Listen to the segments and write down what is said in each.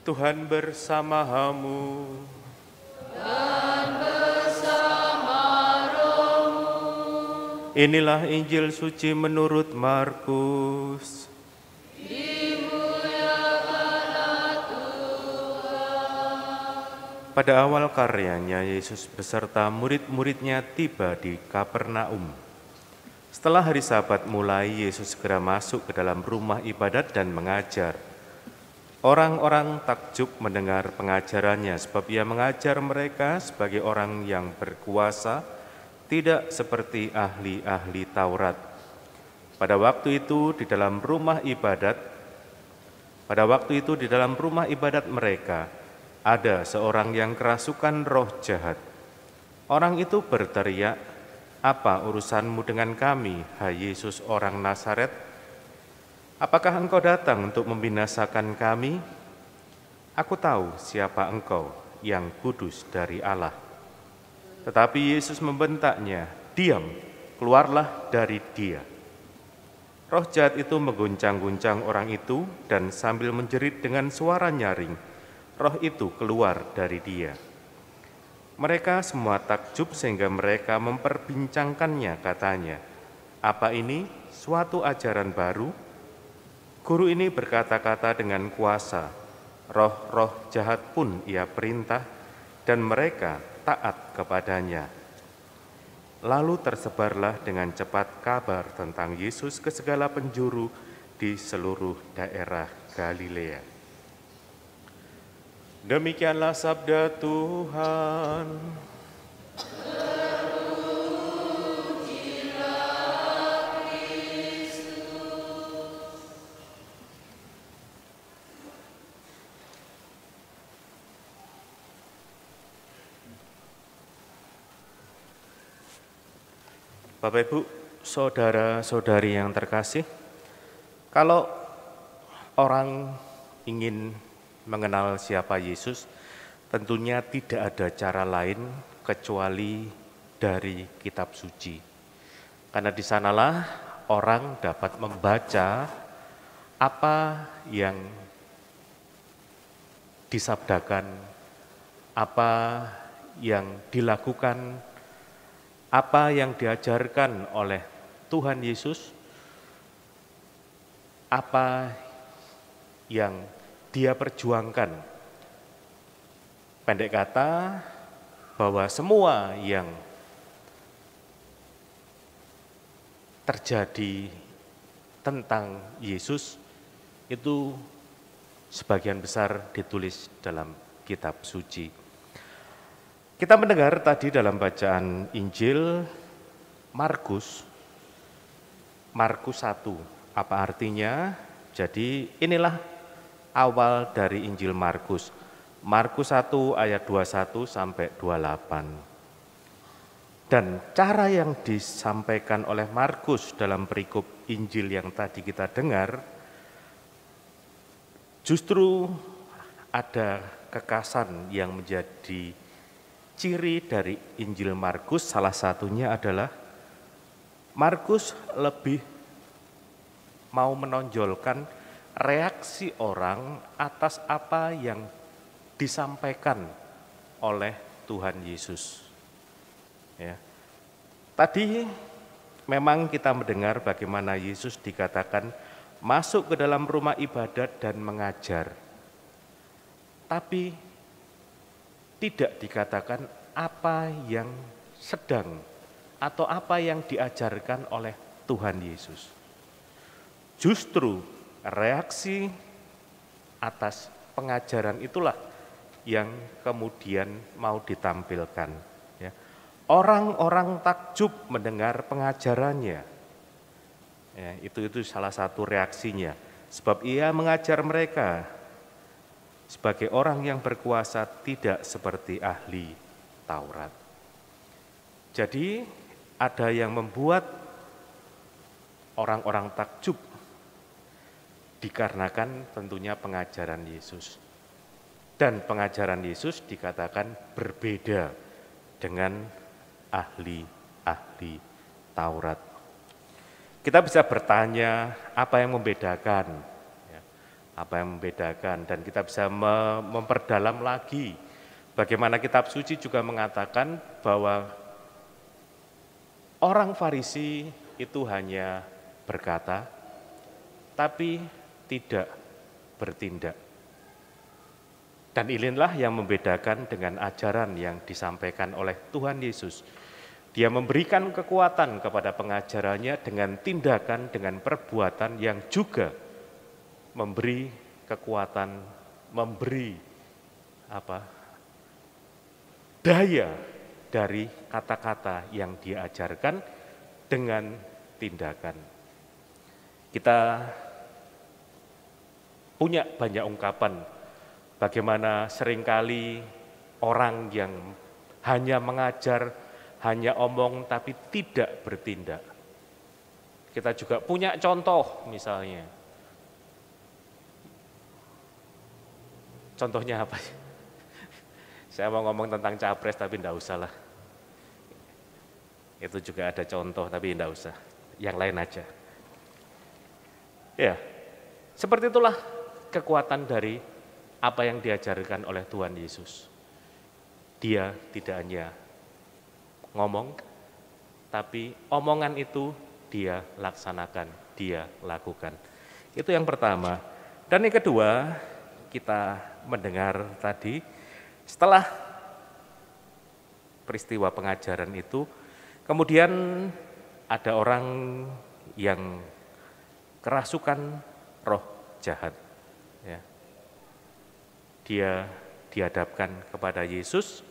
Tuhan bersama-Mu. Dan bersama rohmu. Inilah Injil suci menurut Markus. Pada awal karyanya, Yesus beserta murid-muridnya tiba di Kapernaum. Setelah hari Sabat mulai, Yesus segera masuk ke dalam rumah ibadat dan mengajar. Orang-orang takjub mendengar pengajarannya, sebab ia mengajar mereka sebagai orang yang berkuasa, tidak seperti ahli-ahli Taurat. Pada waktu itu di dalam rumah ibadat mereka, ada seorang yang kerasukan roh jahat. Orang itu berteriak, "Apa urusanmu dengan kami, hai Yesus orang Nazaret? Apakah engkau datang untuk membinasakan kami? Aku tahu siapa engkau, yang kudus dari Allah." Tetapi Yesus membentaknya, "Diam, keluarlah dari dia." Roh jahat itu mengguncang-guncang orang itu dan sambil menjerit dengan suara nyaring, roh itu keluar dari dia. Mereka semua takjub sehingga mereka memperbincangkannya, katanya, "Apa ini suatu ajaran baru? Guru ini berkata-kata dengan kuasa, roh-roh jahat pun ia perintah dan mereka taat kepadanya." Lalu tersebarlah dengan cepat kabar tentang Yesus ke segala penjuru di seluruh daerah Galilea. Demikianlah sabda Tuhan. Bapak Ibu, saudara-saudari yang terkasih, kalau orang ingin mengenal siapa Yesus, tentunya tidak ada cara lain kecuali dari kitab suci. Karena di sanalah orang dapat membaca apa yang disabdakan, apa yang dilakukan, apa yang diajarkan oleh Tuhan Yesus, apa yang Dia perjuangkan. Pendek kata, bahwa semua yang terjadi tentang Yesus itu sebagian besar ditulis dalam kitab suci. Kita mendengar tadi dalam bacaan Injil Markus 1. Apa artinya? Jadi inilah awal dari Injil Markus. Markus 1 ayat 21 sampai 28. Dan cara yang disampaikan oleh Markus dalam perikop Injil yang tadi kita dengar, justru ada kekasan yang menjadi ciri dari Injil Markus. Salah satunya adalah Markus lebih mau menonjolkan reaksi orang atas apa yang disampaikan oleh Tuhan Yesus. Ya. Tadi memang kita mendengar bagaimana Yesus dikatakan masuk ke dalam rumah ibadat dan mengajar. Tapi tidak dikatakan apa yang sedang atau apa yang diajarkan oleh Tuhan Yesus. Justru reaksi atas pengajaran itulah yang kemudian mau ditampilkan. Ya. Orang-orang takjub mendengar pengajarannya. Ya, itu salah satu reaksinya. Sebab ia mengajar mereka sebagai orang yang berkuasa, tidak seperti ahli Taurat. Jadi ada yang membuat orang-orang takjub dikarenakan tentunya pengajaran Yesus. Dan pengajaran Yesus dikatakan berbeda dengan ahli-ahli Taurat. Kita bisa bertanya apa yang membedakan, ya, Apa yang membedakan, dan kita bisa memperdalam lagi. Bagaimana kitab suci juga mengatakan bahwa orang Farisi itu hanya berkata, tapi tidak bertindak. Dan inilah yang membedakan dengan ajaran yang disampaikan oleh Tuhan Yesus. Dia memberikan kekuatan kepada pengajarannya dengan tindakan, dengan perbuatan yang juga memberi kekuatan, memberi daya dari kata-kata yang diajarkan dengan tindakan. Kita punya banyak ungkapan bagaimana seringkali orang yang hanya mengajar, hanya omong tapi tidak bertindak. Kita juga punya contoh misalnya. Contohnya apa? Saya mau ngomong tentang capres tapi enggak usah lah. Itu juga ada contoh tapi enggak usah. Yang lain aja. Ya, seperti itulah kekuatan dari apa yang diajarkan oleh Tuhan Yesus. Dia tidak hanya ngomong, tapi omongan itu dia laksanakan, dia lakukan. Itu yang pertama. Dan yang kedua, kita mendengar tadi, setelah peristiwa pengajaran itu, kemudian ada orang yang kerasukan roh jahat. Ya. Dia dihadapkan kepada Yesus,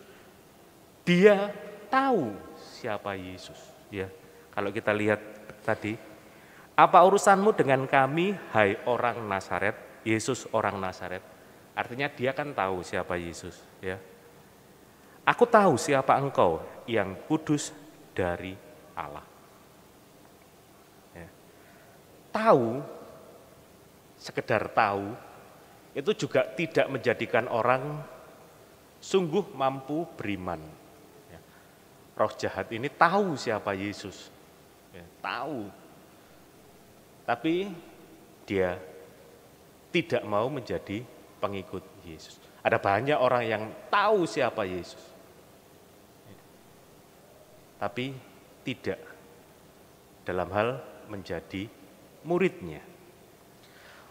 dia tahu siapa Yesus. Ya. Kalau kita lihat tadi, apa urusanmu dengan kami, hai orang Nazaret? Yesus orang Nazaret. Artinya dia kan tahu siapa Yesus, ya. Aku tahu siapa engkau, yang kudus dari Allah. Ya. Tahu, sekedar tahu, itu juga tidak menjadikan orang sungguh mampu beriman. Ya. Roh jahat ini tahu siapa Yesus, ya, tahu. Tapi dia tidak mau menjadi pengikut Yesus. Ada banyak orang yang tahu siapa Yesus, tapi tidak dalam hal menjadi muridnya.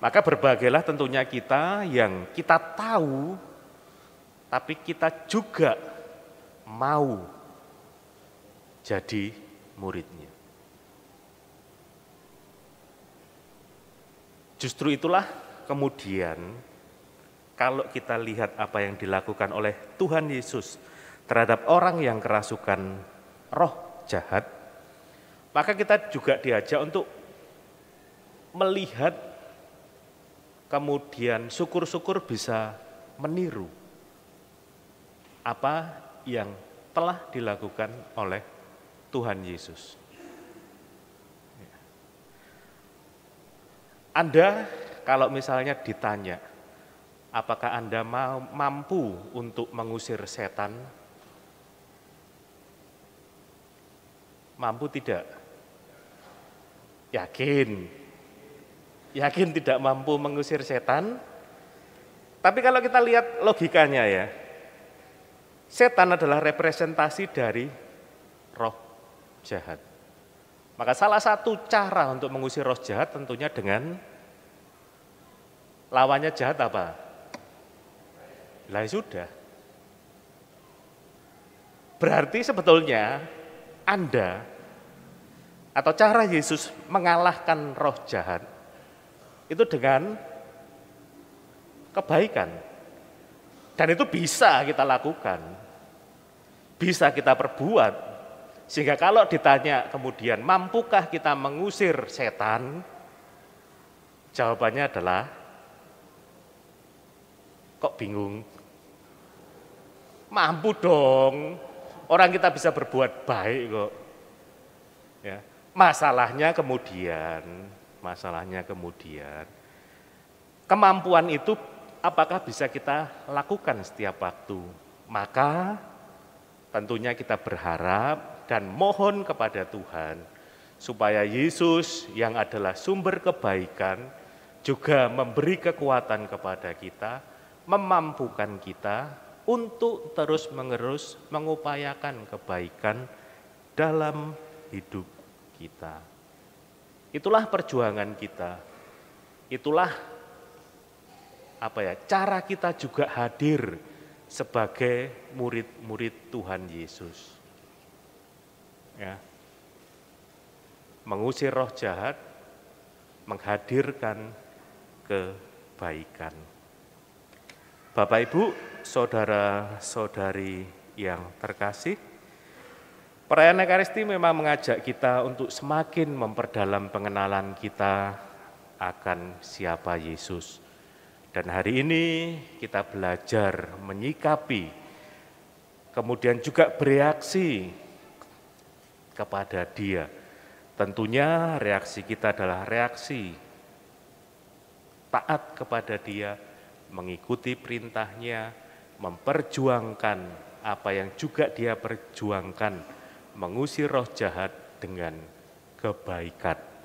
Maka berbagailah tentunya kita yang kita tahu, tapi kita juga mau jadi muridnya. Justru itulah kemudian kalau kita lihat apa yang dilakukan oleh Tuhan Yesus terhadap orang yang kerasukan roh jahat, maka kita juga diajak untuk melihat, kemudian syukur-syukur bisa meniru apa yang telah dilakukan oleh Tuhan Yesus. Anda kalau misalnya ditanya, apakah Anda mampu untuk mengusir setan? Mampu tidak? Yakin? Yakin tidak mampu mengusir setan? Tapi kalau kita lihat logikanya ya, setan adalah representasi dari roh jahat. Maka salah satu cara untuk mengusir roh jahat tentunya dengan lawannya jahat apa? Lah sudah. Berarti sebetulnya Anda atau cara Yesus mengalahkan roh jahat itu dengan kebaikan. Dan itu bisa kita lakukan. Bisa kita perbuat. Sehingga kalau ditanya kemudian mampukah kita mengusir setan? Jawabannya adalah kok bingung? Mampu dong. Orang kita bisa berbuat baik kok. Ya. Masalahnya kemudian kemampuan itu apakah bisa kita lakukan setiap waktu? Maka tentunya kita berharap dan mohon kepada Tuhan supaya Yesus yang adalah sumber kebaikan juga memberi kekuatan kepada kita, memampukan kita untuk terus-menerus mengupayakan kebaikan dalam hidup kita. Itulah perjuangan kita. Itulah cara kita juga hadir sebagai murid-murid Tuhan Yesus. Ya. Mengusir roh jahat, menghadirkan kebaikan. Bapak Ibu, saudara-saudari yang terkasih, perayaan Ekaristi memang mengajak kita untuk semakin memperdalam pengenalan kita akan siapa Yesus. Dan hari ini kita belajar menyikapi, kemudian juga bereaksi kepada Dia. Tentunya reaksi kita adalah reaksi taat kepada Dia, mengikuti perintahnya, memperjuangkan apa yang juga Dia perjuangkan, mengusir roh jahat dengan kebaikan.